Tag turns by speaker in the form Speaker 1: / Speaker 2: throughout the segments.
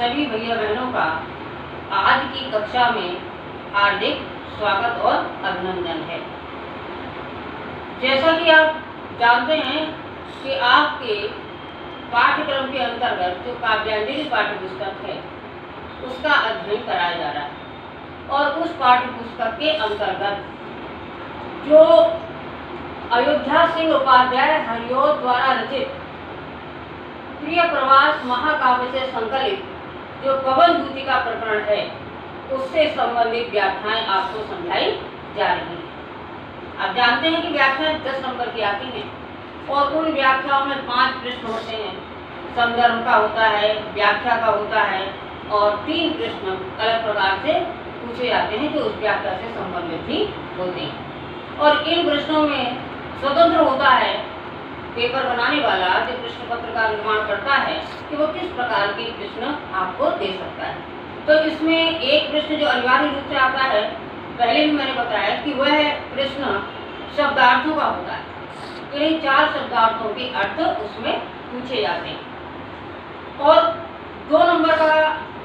Speaker 1: सभी भैया बहनों का आज की कक्षा में हार्दिक स्वागत और अभिनंदन है। जैसा कि आप जानते हैं कि आपके पाठ्यक्रम के अंतर्गत जो काव्यांजलि पाठ्य पुस्तक है उसका अध्ययन कराया जा रहा है और उस पाठ्य पुस्तक के अंतर्गत जो अयोध्या सिंह उपाध्याय हरिओ द्वारा रचित प्रिय प्रवास महाकाव्य से संकलित जो पवन दूती का प्रकरण है उससे संबंधित व्याख्याएं आपको समझाई जा रही हैं। आप जानते हैं कि व्याख्याएं 10 नंबर की आती हैं और उन व्याख्याओं में 5 प्रश्न होते हैं। संदर्भ का होता है, व्याख्या का होता है और 3 प्रश्न अलग प्रकार से पूछे जाते हैं जो उस व्याख्या से संबंधित भी होते हैं। और इन प्रश्नों में स्वतंत्र होता है पेपर बनाने वाला जो प्रश्न पत्र का निर्माण करता है कि वो किस प्रकार के प्रश्न आपको दे सकता है। तो इसमें एक प्रश्न जो अनिवार्य रूप से आता है, पहले भी मैंने बताया कि वह प्रश्न शब्दार्थों का होता है। इन 4 शब्दार्थों के अर्थ उसमें पूछे जाते हैं और 2 नंबर का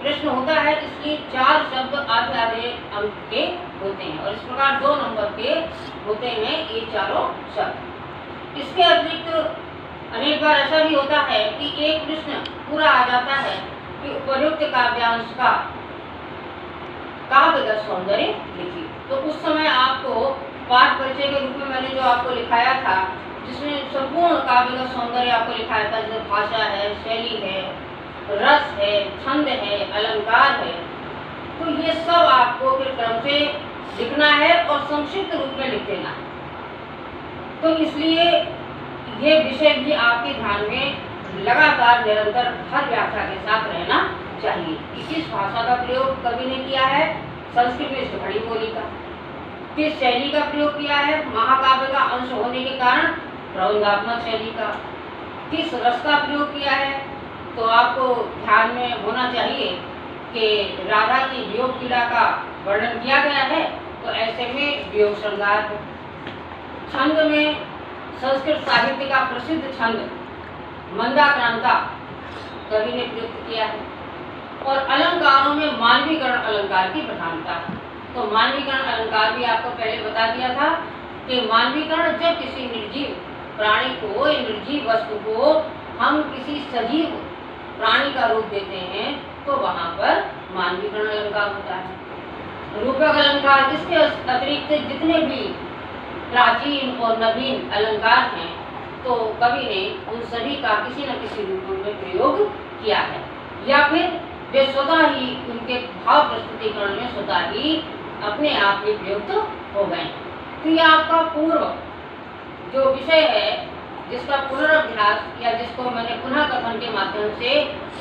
Speaker 1: प्रश्न होता है, इसलिए 4 शब्द आधे आधे अंक के होते हैं और इस प्रकार 2 नंबर के होते हैं ये चारों शब्द। इसके अतिरिक्त अनेक बार ऐसा भी होता है कि एक प्रश्न पूरा आ जाता है कि उपयुक्त काव्यांश का काव्यगत सौंदर्य लिखिए। तो उस समय आपको पाठ परिचय के रूप में मैंने जो आपको लिखाया था जिसमें संपूर्ण काव्यगत सौंदर्य आपको लिखाया था, जैसे भाषा है, शैली है, रस है, छंद है, अलंकार है, तो ये सब आपको फिर क्रम से लिखना है और संक्षिप्त रूप में लिख देना है। तो इसलिए ये विषय भी आपके ध्यान में लगातार निरंतर हर व्याख्या के साथ रहना चाहिए कि किस भाषा का प्रयोग कवि ने किया है, संस्कृत में सुखड़ी बोली का, किस शैली का प्रयोग किया है, महाकाव्य का अंश होने के कारण प्रबंधात्मक शैली का, किस रस का प्रयोग किया है। तो आपको ध्यान में होना चाहिए कि राधा की वियोग पीड़ा का वर्णन किया गया है तो ऐसे में वियोग श्रृंगार हो। छंद में संस्कृत साहित्य का प्रसिद्ध छंद मंदाक्रांता कवि ने प्रयुक्त किया है और अलंकारों में मानवीकरण अलंकार की प्रधानता है। तो मानवीकरण अलंकार भी आपको पहले बता दिया था कि मानवीकरण जब किसी निर्जीव प्राणी को, निर्जीव वस्तु को हम किसी सजीव प्राणी का रूप देते हैं तो वहाँ पर मानवीकरण अलंकार होता है। रूपक अलंकार, इसके अतिरिक्त जितने भी प्राचीन और नवीन अलंकार हैं तो कवि ने उन सभी का किसी न किसी रूप में प्रयोग किया है या फिर वे स्वतः ही उनके भाव प्रस्तुतिकरण में स्वतः ही अपने आप में प्रयुक्त हो गए। तो यह आपका पूर्व जो विषय है जिसका पुनर्अभ्यास या जिसको मैंने पुनः कथन के माध्यम से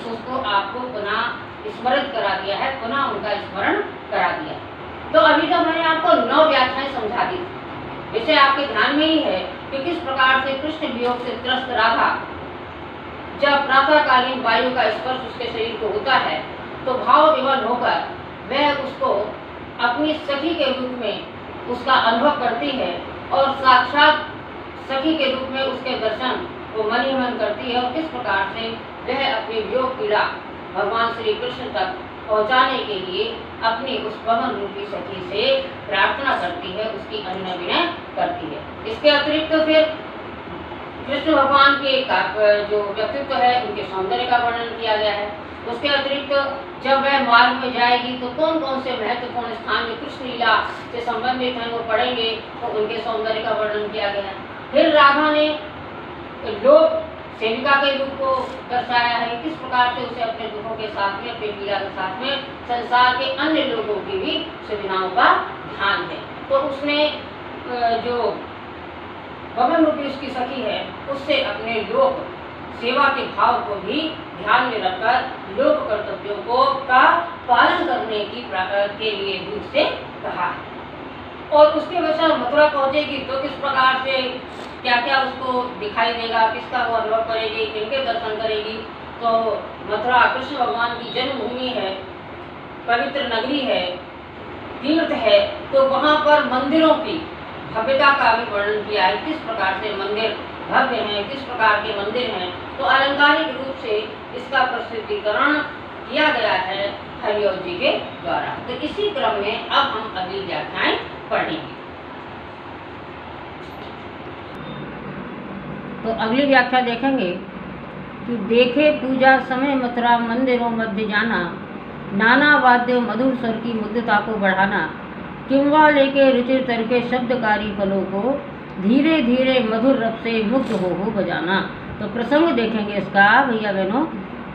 Speaker 1: उसको आपको पुनः स्मृत करा दिया है, पुनः उनका स्मरण करा दिया। तो अभी तक मैंने आपको 9 व्याख्याएं समझा दी। विषय आपके ध्यान में ही है कि किस प्रकार से कृष्ण वियोग से त्रस्त राधा जब प्रातःकालीन वायु का स्पर्श उसके शरीर को होता है तो भाव विवल होकर वह उसको अपनी सखी के रूप में उसका अनुभव करती है और साक्षात सखी के रूप में उसके दर्शन को मन ही मन करती है और किस प्रकार से वह अपनी वियोग पीड़ा भगवान श्री कृष्ण तक पहुंचाने के लिए अपनी उस पवन रूपी सखी से प्रार्थना करती है, उसकी अनुनय विनय करती है। इसके अतिरिक्त फिर कृष्ण भगवान के जो व्यक्तित्व है उनके सौंदर्य का वर्णन किया गया है। उसके अतिरिक्त जब वह मार्ग में जाएगी तो कौन कौन से महत्वपूर्ण स्थान जो कृष्ण लीला से संबंधित हैं वो पढ़ेंगे तो उनके सौंदर्य का वर्णन किया गया है। फिर राधा ने लोक सेविका के रूप को दर्शाया है, किस प्रकार से उसे अपने दुखों के साथ में, अपनी पीड़ा के साथ में संसार के अन्य लोगों की भी सुविधाओं का ध्यान है। तो उसने जो भवन रूपी उसकी सखी है उससे अपने लोक सेवा के भाव को भी ध्यान में रखकर लोक कर्तव्यों को का पालन करने के लिए भी उससे कहा है। और उसके वजह मथुरा पहुंचेगी तो किस प्रकार से क्या क्या उसको दिखाई देगा, किसका वो अनुभव करेगी, किनके दर्शन करेगी। तो मथुरा कृष्ण भगवान की जन्मभूमि है, पवित्र नगरी है, तीर्थ है, तो वहाँ पर मंदिरों की भव्यता का भी वर्णन किया है, किस प्रकार से मंदिर भव्य हैं, किस प्रकार के मंदिर हैं। तो अलंकारिक रूप से इसका प्रस्तुतिकरण किया गया है हरिओं जी के द्वारा। तो इसी क्रम में अब हम अगली व्याख्याएं पढ़ेंगे। तो अगली व्याख्या देखेंगे कि देखे पूजा समय मथुरा मंदिरों मध्य जाना, नाना वाद्य मधुर स्वर की मुग्धता को बढ़ाना, किंवा लेके रुचिर तरके शब्दकारी फलों को धीरे धीरे मधुर रस से मुग्ध हो बजाना। तो प्रसंग देखेंगे इसका भैया बहनों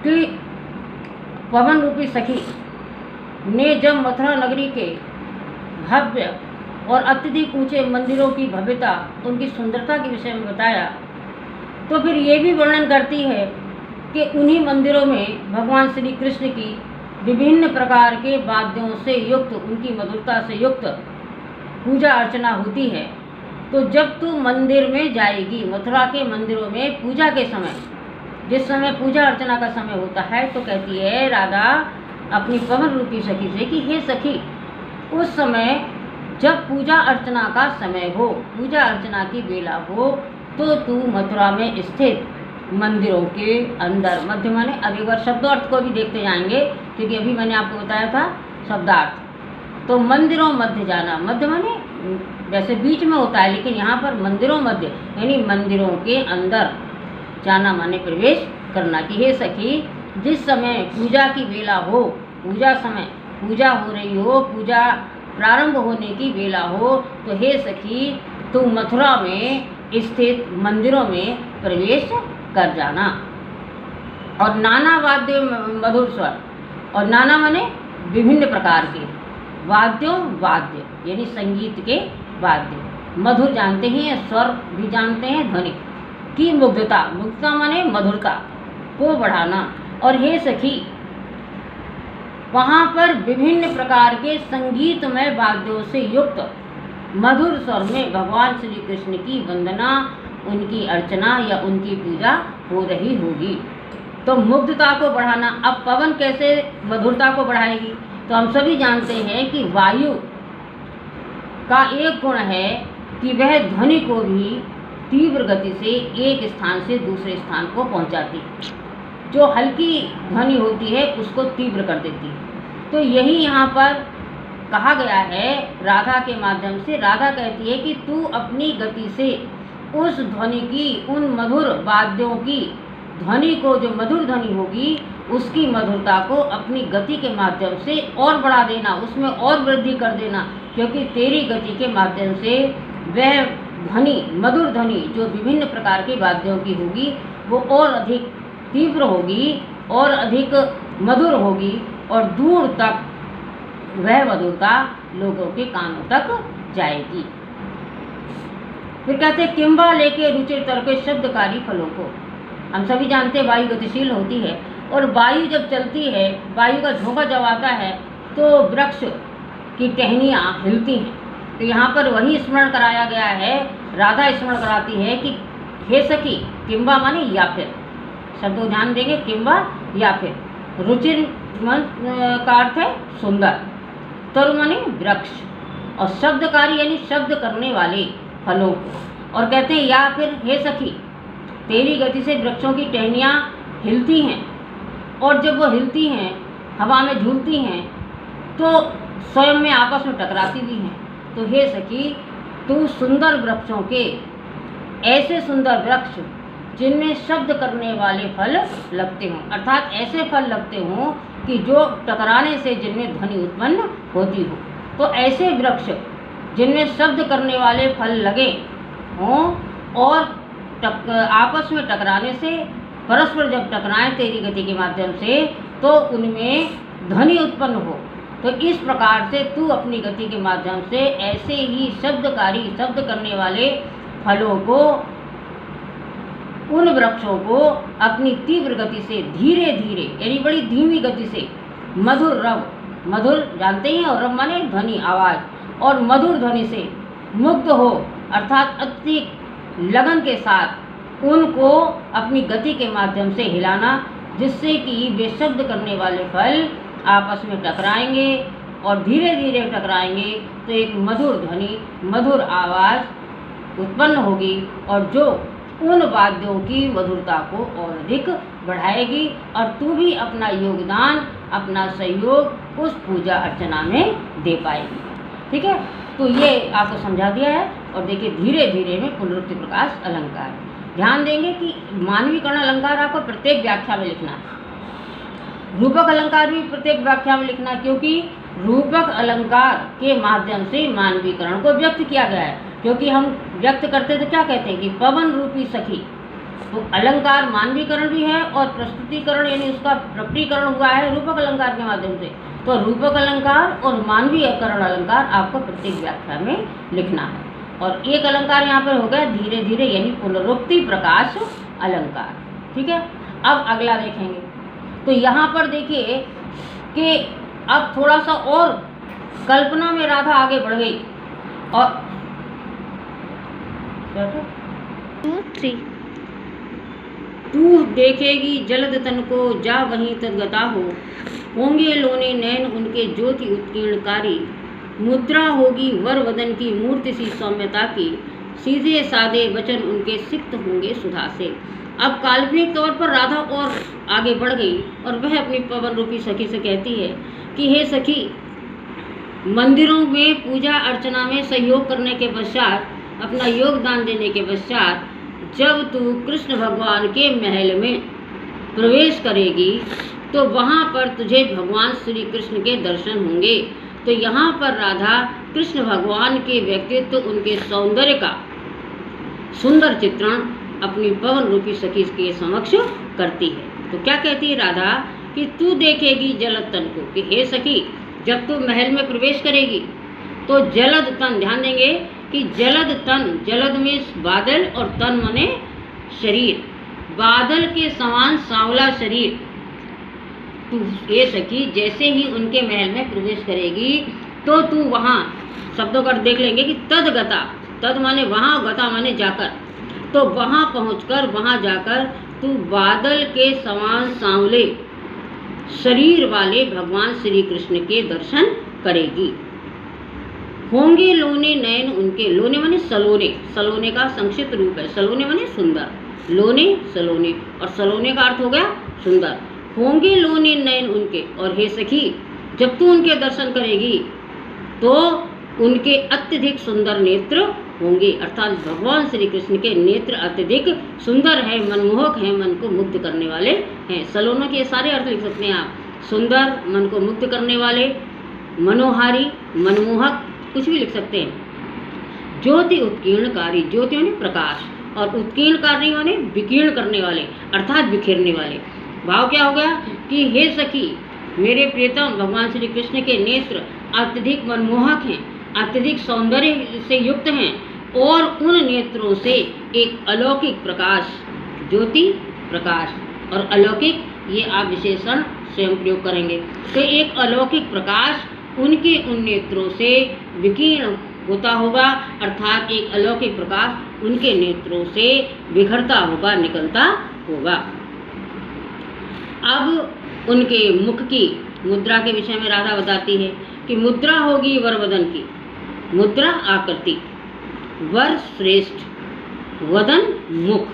Speaker 1: कि पवन रूपी सखी ने जब मथुरा नगरी के भव्य और अत्यधिक ऊंचे मंदिरों की भव्यता, उनकी सुंदरता के विषय में बताया, तो फिर ये भी वर्णन करती है कि उन्हीं मंदिरों में भगवान श्री कृष्ण की विभिन्न प्रकार के वाद्यों से युक्त, उनकी मधुरता से युक्त पूजा अर्चना होती है। तो जब तू मंदिर में जाएगी, मथुरा के मंदिरों में पूजा के समय, जिस समय पूजा अर्चना का समय होता है, तो कहती है राधा अपनी पवन रूपी सखी से कि हे सखी, उस समय जब पूजा अर्चना का समय हो, पूजा अर्चना की बेला हो, तो तू मथुरा में स्थित मंदिरों के अंदर, मध्य माने अब एक बार शब्दार्थ को भी देखते जाएंगे, क्योंकि अभी मैंने आपको बताया था शब्दार्थ। तो मंदिरों मध्य जाना, मध्य माने वैसे बीच में होता है, लेकिन यहाँ पर मंदिरों मध्य यानी मंदिरों के अंदर जाना माने प्रवेश करना। कि हे सखी, जिस समय पूजा की बेला हो, पूजा समय, पूजा हो रही हो, पूजा प्रारंभ होने की बेला हो, तो हे सखी तू मथुरा में स्थित मंदिरों में प्रवेश कर जाना। और नाना वाद्य मधुर स्वर, और नाना माने विभिन्न प्रकार के, वाद्यों वाद्य यानी संगीत के वाद्य, मधुर जानते हैं, स्वर भी जानते हैं, ध्वनि की मुग्धता, मुग्धता माने मधुरता को बढ़ाना। और हे सखी, वहाँ पर विभिन्न प्रकार के संगीतमय वाद्यों से युक्त मधुर स्वर में भगवान श्री कृष्ण की वंदना, उनकी अर्चना या उनकी पूजा हो रही होगी। तो मुग्धता को बढ़ाना। अब पवन कैसे मधुरता को बढ़ाएगी? तो हम सभी जानते हैं कि वायु का एक गुण है कि वह ध्वनि को भी तीव्र गति से एक स्थान से दूसरे स्थान को पहुंचाती है। जो हल्की ध्वनि होती है उसको तीव्र कर देती है। तो यही यहाँ पर कहा गया है राधा के माध्यम से। राधा कहती है कि तू अपनी गति से उस ध्वनि की, उन मधुर वाद्यों की ध्वनि को, जो मधुर ध्वनि होगी उसकी मधुरता को अपनी गति के माध्यम से और बढ़ा देना, उसमें और वृद्धि कर देना, क्योंकि तेरी गति के माध्यम से वह ध्वनि, मधुर ध्वनि जो विभिन्न प्रकार के वाद्यों की होगी वो और अधिक तीव्र होगी और अधिक मधुर होगी और दूर तक वह मधुरता लोगों के कानों तक जाएगी। फिर कहते किंबा लेके रुचिर तरके शब्दकारी फलों को। हम सभी जानते हैं वायु गतिशील होती है और वायु जब चलती है, वायु का झोंका जब आता है तो वृक्ष की टहनियाँ हिलती हैं। तो यहाँ पर वही स्मरण कराया गया है, राधा स्मरण कराती है कि हे सखी, किंबा माने या फिर, शब्द को ध्यान देंगे, किंबा या फिर। रुचिर का अर्थ है सुंदर, तरु माने वृक्ष, और शब्दकारी यानी शब्द करने वाले फलों को। और कहते हैं या फिर हे सखी, तेरी गति से वृक्षों की टहनियाँ हिलती हैं और जब वो हिलती हैं, हवा में झूलती हैं, तो स्वयं में आपस में टकराती भी हैं। तो हे सखी, तू सुंदर वृक्षों के, ऐसे सुंदर वृक्ष जिनमें शब्द करने वाले फल लगते हों, अर्थात ऐसे फल लगते हों कि जो टकराने से जिनमें ध्वनि उत्पन्न होती हो। तो ऐसे वृक्ष जिनमें शब्द करने वाले फल लगे हों और आपस में टकराने से, परस्पर जब टकराएं तेरी गति के माध्यम से, तो उनमें ध्वनि उत्पन्न हो। तो इस प्रकार से तू अपनी गति के माध्यम से ऐसे ही शब्दकारी, शब्द करने वाले फलों को, उन वृक्षों को अपनी तीव्र गति से धीरे धीरे यानी बड़ी धीमी गति से मधुर रव, मधुर जानते हैं, और रव माने ध्वनि, आवाज़, और मधुर ध्वनि से मुग्ध हो, अर्थात अत्यधिक लगन के साथ उनको अपनी गति के माध्यम से हिलाना, जिससे कि वे शब्द करने वाले फल आपस में टकराएंगे और धीरे धीरे टकराएंगे तो एक मधुर ध्वनि, मधुर आवाज़ उत्पन्न होगी और जो उन वाद्यों की मधुरता को और अधिक बढ़ाएगी और तू भी अपना योगदान, अपना सहयोग उस पूजा अर्चना में दे पाएगी। ठीक है, तो ये आपको समझा दिया है। और देखिए धीरे धीरे में पुनरुक्ति प्रकाश अलंकार, ध्यान देंगे कि मानवीकरण अलंकार आपको प्रत्येक व्याख्या में लिखना है, रूपक अलंकार भी प्रत्येक व्याख्या में लिखना, क्योंकि रूपक अलंकार के माध्यम से मानवीकरण को व्यक्त किया गया है। क्योंकि हम व्यक्त करते तो क्या कहते हैं कि पवन रूपी सखी, तो अलंकार मानवीकरण भी है और प्रस्तुतिकरण यानी उसका प्रकटीकरण हुआ है रूपक अलंकार के माध्यम से। तो रूपक अलंकार और मानवीकरण अलंकार आपको प्रत्येक व्याख्या में लिखना है। और एक अलंकार यहाँ पर हो गया धीरे धीरे यानी पुनरुक्ति प्रकाश अलंकार। ठीक है, अब अगला देखेंगे। तो यहाँ पर देखिए कि अब थोड़ा सा और कल्पना में राधा आगे बढ़ गई और 2 3 तू देखेगी जलद तन को जा वहीं तदगता हो, होंगे लोने नैन उनके ज्योति उत्कीर्णकारी, मुद्रा होगी वर वदन की मूर्ति सी सौम्यता की, सीधे सादे वचन उनके सिक्त होंगे सुधा से। अब काल्पनिक तौर पर राधा और आगे बढ़ गई और वह अपनी पवन रूपी सखी से कहती है कि हे सखी, मंदिरों में पूजा अर्चना में सहयोग करने के पश्चात, अपना योगदान देने के पश्चात जब तू कृष्ण भगवान के महल में प्रवेश करेगी तो वहाँ पर तुझे भगवान श्री कृष्ण के दर्शन होंगे। तो यहाँ पर राधा कृष्ण भगवान के व्यक्तित्व, उनके सौंदर्य का सुंदर चित्रण अपनी पवन रूपी सखी के समक्ष करती है। तो क्या कहती है राधा कि तू देखेगी जलद तन को, कि हे सखी जब तू महल में प्रवेश करेगी तो जलद तन, ध्यान देंगे कि जलद तन, जलद में बादल और तन माने शरीर, बादल के समान सांवला शरीर। तू ये सखी जैसे ही उनके महल में प्रवेश करेगी तो तू वहाँ, शब्दों का देख लेंगे कि तदगता, तद माने वहाँ, गता माने जाकर, तो वहाँ पहुँचकर, वहाँ जाकर तू बादल के समान सांवले शरीर वाले भगवान श्री कृष्ण के दर्शन करेगी। होंगे लोने नयन उनके, लोने माने सलोने, सलोने का संक्षिप्त रूप है, सलोने माने सुंदर, लोने सलोने, और सलोने का अर्थ हो गया सुंदर। होंगे लोने नयन उनके, और हे सखी जब तू उनके दर्शन करेगी तो उनके अत्यधिक सुंदर नेत्र होंगे, अर्थात भगवान श्री कृष्ण के नेत्र अत्यधिक सुंदर है, मनमोहक है, मन को मुग्ध करने वाले हैं। सलोनों के सारे अर्थ लिख सकते हैं आप, सुंदर, मन को मुग्ध करने वाले, मनोहारी, मनमोहक, कुछ भी लिख सकते हैं। ज्योति उत्कीर्णकारी, ज्योति माने प्रकाश, और उत्कीर्णकारी माने विकीर्ण करने वाले, अर्थात बिखेरने वाले। भाव क्या हो गया कि हे सखी मेरे प्रियतम भगवान श्री कृष्ण के नेत्र अत्यधिक मनमोहक हैं, अत्यधिक सौंदर्य से युक्त हैं, और उन नेत्रों से एक अलौकिक प्रकाश, ज्योति प्रकाश और अलौकिक, ये आप विशेषण स्वयं प्रयोग करेंगे। तो एक अलौकिक प्रकाश उनके उन नेत्रों से विकीर्ण होता होगा, अर्थात एक अलौकिक प्रकाश उनके नेत्रों से बिखरता होगा, निकलता होगा। अब उनके मुख की मुद्रा के विषय में राधा बताती है कि मुद्रा होगी वरवदन की, मुद्रा आकृति, वर श्रेष्ठ, वदन मुख,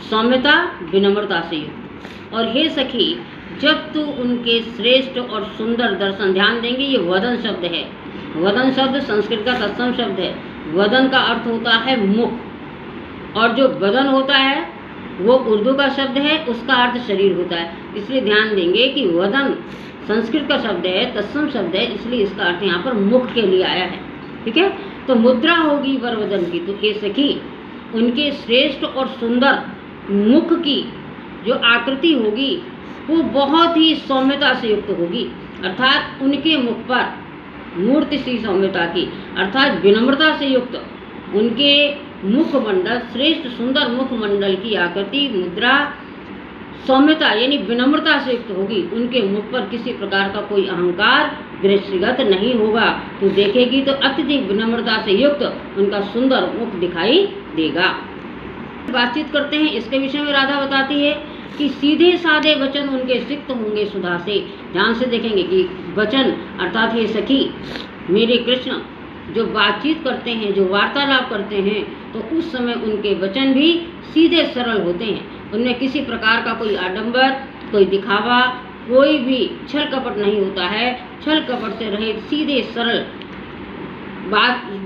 Speaker 1: सौम्यता विनम्रता से युक्त। और हे सखी जब तू उनके श्रेष्ठ और सुंदर दर्शन, ध्यान देंगे ये वदन शब्द है, वदन शब्द संस्कृत का तत्सम शब्द है। वदन का अर्थ होता है मुख, और जो बदन होता है वो उर्दू का शब्द है, उसका अर्थ शरीर होता है। इसलिए ध्यान देंगे कि वदन संस्कृत का शब्द है, तत्सम शब्द है, इसलिए इसका अर्थ यहाँ पर मुख के लिए आया है। ठीक है, तो मुद्रा होगी वरवदन की, तो हे सखी उनके श्रेष्ठ और सुंदर मुख की जो आकृति होगी वो बहुत ही सौम्यता से युक्त होगी, अर्थात उनके मुख पर मूर्ति सी सौम्यता की, अर्थात विनम्रता से युक्त उनके मुखमंडल, श्रेष्ठ सुंदर मुखमंडल की आकृति, मुद्रा सौम्यता यानी विनम्रता से युक्त होगी। उनके मुख पर किसी प्रकार का कोई अहंकार दृष्टिगत नहीं होगा। तो देखेगी तो अत्यधिक विनम्रता से युक्त उनका सुंदर मुख दिखाई देगा। बातचीत करते हैं, इसके विषय में राधा बताती है कि सीधे साधे वचन उनके सिक्त होंगे सुधा से। ध्यान से देखेंगे कि वचन अर्थात हे सखी मेरे कृष्ण जो बातचीत करते हैं, जो वार्तालाप करते हैं, तो उस समय उनके वचन भी सीधे सरल होते हैं। उनमें किसी प्रकार का कोई आडंबर, कोई दिखावा, कोई भी छल कपट नहीं होता है। छल कपट से रहित सीधे सरल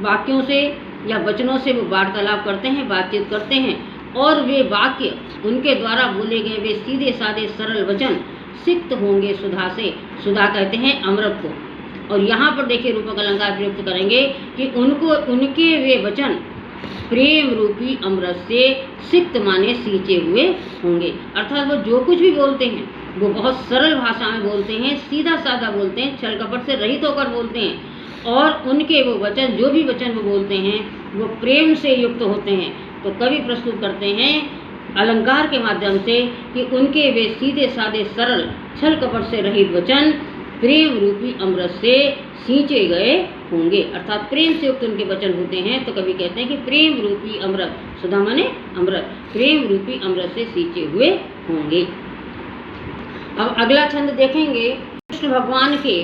Speaker 1: वाक्यों से या वचनों से वो वार्तालाप करते हैं, बातचीत करते हैं, और वे वाक्य उनके द्वारा बोले गए वे सीधे साधे सरल वचन सिक्त होंगे सुधा से। सुधा कहते हैं अमृत को। और यहाँ पर देखिए रूपक अलंकार प्रयुक्त करेंगे कि उनके वे वचन प्रेम रूपी अमृत से सिक्त माने सींचे हुए होंगे। अर्थात वो जो कुछ भी बोलते हैं वो बहुत सरल भाषा में बोलते हैं, सीधा साधा बोलते हैं, छल कपट से रहित होकर बोलते हैं, और उनके वो वचन, जो भी वचन वो बोलते हैं वो प्रेम से युक्त होते हैं। तो कवि प्रस्तुत करते हैं अलंकार के माध्यम से कि उनके वे सीधे साधे सरल छल कपट से रहित वचन प्रेम रूपी अमृत से सींचे गए होंगे। अर्थात प्रेम से युक्त उनके वचन होते हैं। तो कवि कहते हैं कि प्रेम रूपी अमृत, सुधा माने अमृत, प्रेम रूपी अमृत से सींचे हुए होंगे। अब अगला छंद देखेंगे। कृष्ण भगवान के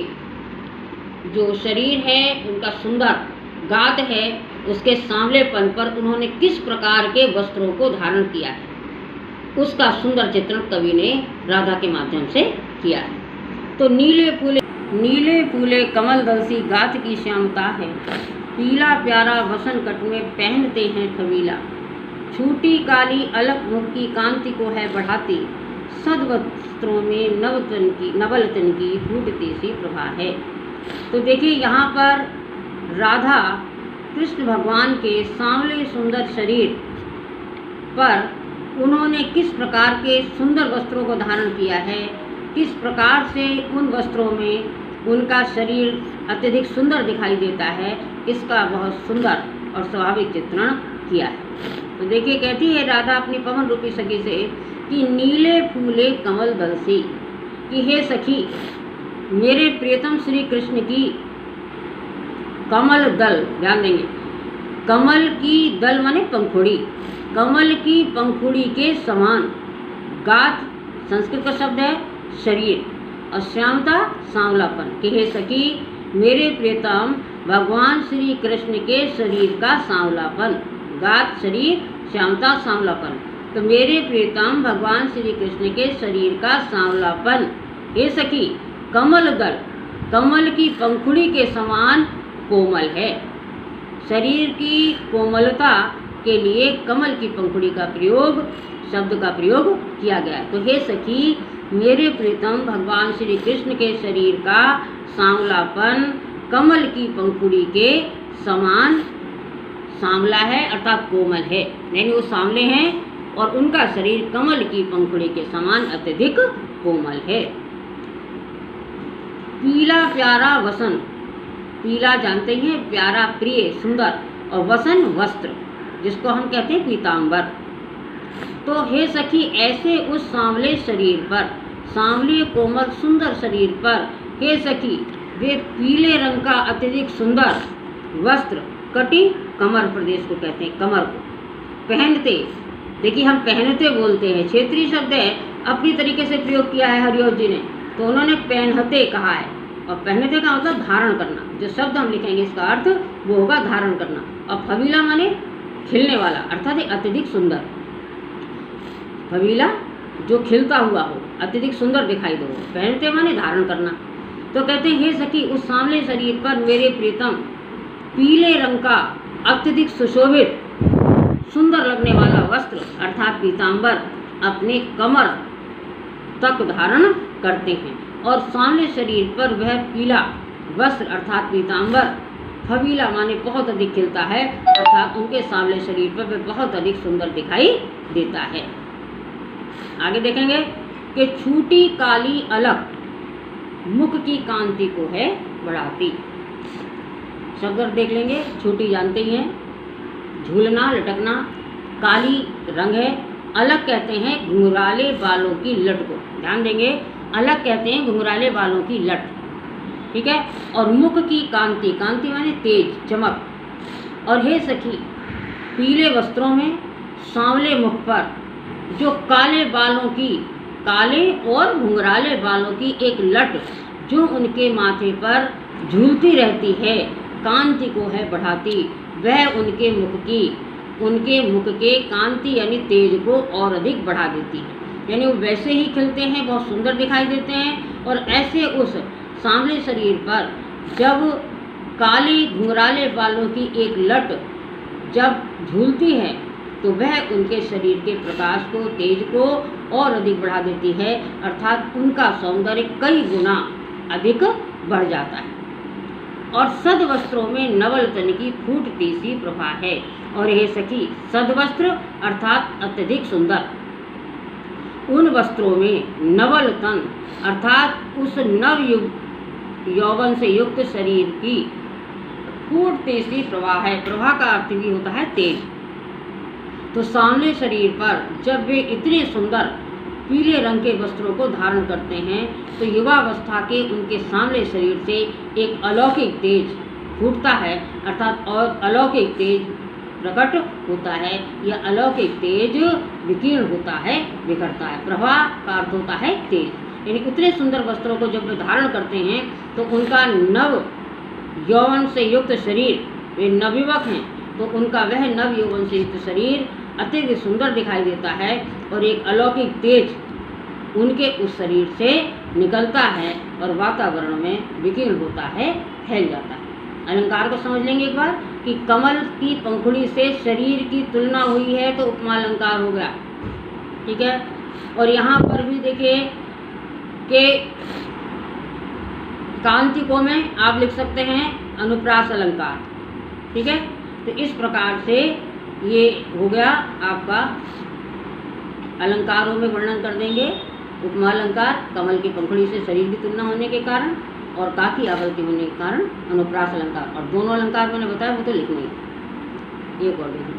Speaker 1: जो शरीर है उनका सुंदर गात है, उसके सांवलेपन पर उन्होंने किस प्रकार के वस्त्रों को धारण किया है, उसका सुंदर चित्रण कवि ने राधा के माध्यम से किया है। तो नीले फूले कमल दल सी गात की श्यामता है, पीला प्यारा वसन कट में पहनते हैं खमीला, छूटी काली अलग मुख की कांति को है बढ़ाती, सदवस्त्रों में नवलतन की फूटती सी प्रभा है। तो देखिए यहाँ पर राधा कृष्ण भगवान के सांवले सुंदर शरीर पर उन्होंने किस प्रकार के सुंदर वस्त्रों को धारण किया है, किस प्रकार से उन वस्त्रों में उनका शरीर अत्यधिक सुंदर दिखाई देता है, इसका बहुत सुंदर और स्वाभाविक चित्रण किया है। तो देखिए कहती है राधा अपनी पवन रूपी सखी से कि नीले फूले कमल दल सी, कि हे सखी मेरे प्रियतम श्री कृष्ण की कमल दल, ध्यान देंगे कमल की दल माने पंखुड़ी, कमल की पंखुड़ी के समान, गात संस्कृत का शब्द है शरीर, और श्यामता सांवलापन, कि हे सखी मेरे प्रियतम भगवान श्री कृष्ण के शरीर का सांवलापन, गात शरीर, श्यामता सांवलापन। तो मेरे प्रियतम भगवान श्री कृष्ण के शरीर का सांवलापन, हे सखी कमल दल, कमल की पंखुड़ी के समान कोमल है। शरीर की कोमलता के लिए कमल की पंखुड़ी का प्रयोग, शब्द का प्रयोग किया गया। तो हे सखी मेरे प्रियतम भगवान श्री कृष्ण के शरीर का सांवलापन कमल की पंखुड़ी के समान सांवला है, अर्थात कोमल है, यानी वो सांवले हैं और उनका शरीर कमल की पंखुड़ी के समान अत्यधिक कोमल है। पीला प्यारा वसन, पीला जानते हैं प्यारा, प्रिय, सुंदर, और वसन वस्त्र जिसको हम कहते हैं पीताम्बर। तो हे सखी ऐसे उस सांवले शरीर पर, सांवले कोमल सुंदर शरीर पर हे सखी वे पीले रंग का अत्यधिक सुंदर वस्त्र, कटी कमर प्रदेश को कहते हैं, कमर को पहनते, देखिए हम पहनते बोलते हैं, क्षेत्रीय शब्द है, अपनी तरीके से प्रयोग किया है हरिओस जी ने, तो उन्होंने पहनते कहा है, और पहनते का मतलब धारण करना। जो शब्द हम लिखेंगे इसका अर्थ वो होगा धारण करना। और फबीला माने खिलने वाला, अर्थात अत्यधिक सुंदर, फबीला जो खिलता हुआ हो, अत्यधिक सुंदर दिखाई दो, पहनते माने धारण करना। तो कहते हैं हे सखी उस सांवले शरीर पर मेरे प्रीतम पीले रंग का अत्यधिक सुशोभित सुंदर लगने वाला वस्त्र अर्थात पीताम्बर अपने कमर तक धारण करते हैं, और सांवले शरीर पर वह पीला वस्त्र अर्थात पीताम्बर फबीला माने बहुत अधिक खिलता है, अर्थात उनके सांवले शरीर पर वह बहुत अधिक सुंदर दिखाई देता है। आगे देखेंगे कि छूटी काली अलग मुख की कांति को है बढ़ाती। शब्द देख लेंगे, छूटी जानते ही हैं, झूलना, लटकना, काली रंग है, अलग कहते हैं घुंघराले बालों की लट को, ध्यान देंगे, अलग कहते हैं घुंघराले बालों की लट, ठीक है। और मुख की कांति, कांति माने तेज, चमक। और हे सखी पीले वस्त्रों में सांवले मुख पर जो काले बालों की, काले और घुंघराले बालों की एक लट जो उनके माथे पर झूलती रहती है, कांति को है बढ़ाती, वह उनके मुख की उनके मुख के कांति यानी तेज को और अधिक बढ़ा देती है। यानी वो वैसे ही खिलते हैं, बहुत सुंदर दिखाई देते हैं। और ऐसे उस सांवले शरीर पर जब काली घुंघराले बालों की एक लट जब झूलती है तो वह उनके शरीर के प्रकाश को, तेज को और अधिक बढ़ा देती है, अर्थात उनका सौंदर्य कई गुना अधिक बढ़ जाता है। और सदवस्त्रों में नवल तन की फूटती सी प्रभा है। और यह सखी सदवस्त्र अर्थात अत्यधिक सुंदर, उन वस्त्रों में नवल तन अर्थात उस नव यौवन से युक्त शरीर की फूटती सी प्रभा है। प्रभा का अर्थ भी होता है तेज। तो सामने शरीर पर जब वे इतने सुंदर पीले रंग के वस्त्रों को धारण करते हैं तो युवावस्था के उनके सामने शरीर से एक अलौकिक तेज फूटता है, अर्थात और अलौकिक तेज प्रकट होता है। यह अलौकिक तेज विकीर्ण होता है, बिखरता है। प्रभा का अर्थ होता है तेज। यानी इतने सुंदर वस्त्रों को जब वे धारण करते हैं तो उनका नव यौवन से युक्त शरीर, वे नवयुवक हैं तो उनका वह नव यौवन से युक्त शरीर अत्यधिक सुंदर दिखाई देता है और एक अलौकिक तेज उनके उस शरीर से निकलता है और वातावरण में विकीर्ण होता है, फैल जाता है। अलंकार को समझ लेंगे एक बार कि कमल की पंखुड़ी से शरीर की तुलना हुई है तो उपमा अलंकार हो गया, ठीक है। और यहाँ पर भी देखिए कि कांतिकों में आप लिख सकते हैं अनुप्रास अलंकार, ठीक है। तो इस प्रकार से ये हो गया आपका, अलंकारों में वर्णन कर देंगे। उपमा अलंकार कमल की पंखुड़ी से शरीर की तुलना होने के कारण और काकी आवृत्ति होने के कारण अनुप्रास अलंकार। और दोनों अलंकार मैंने बताया वो तो लिखने ही। एक और देखिए।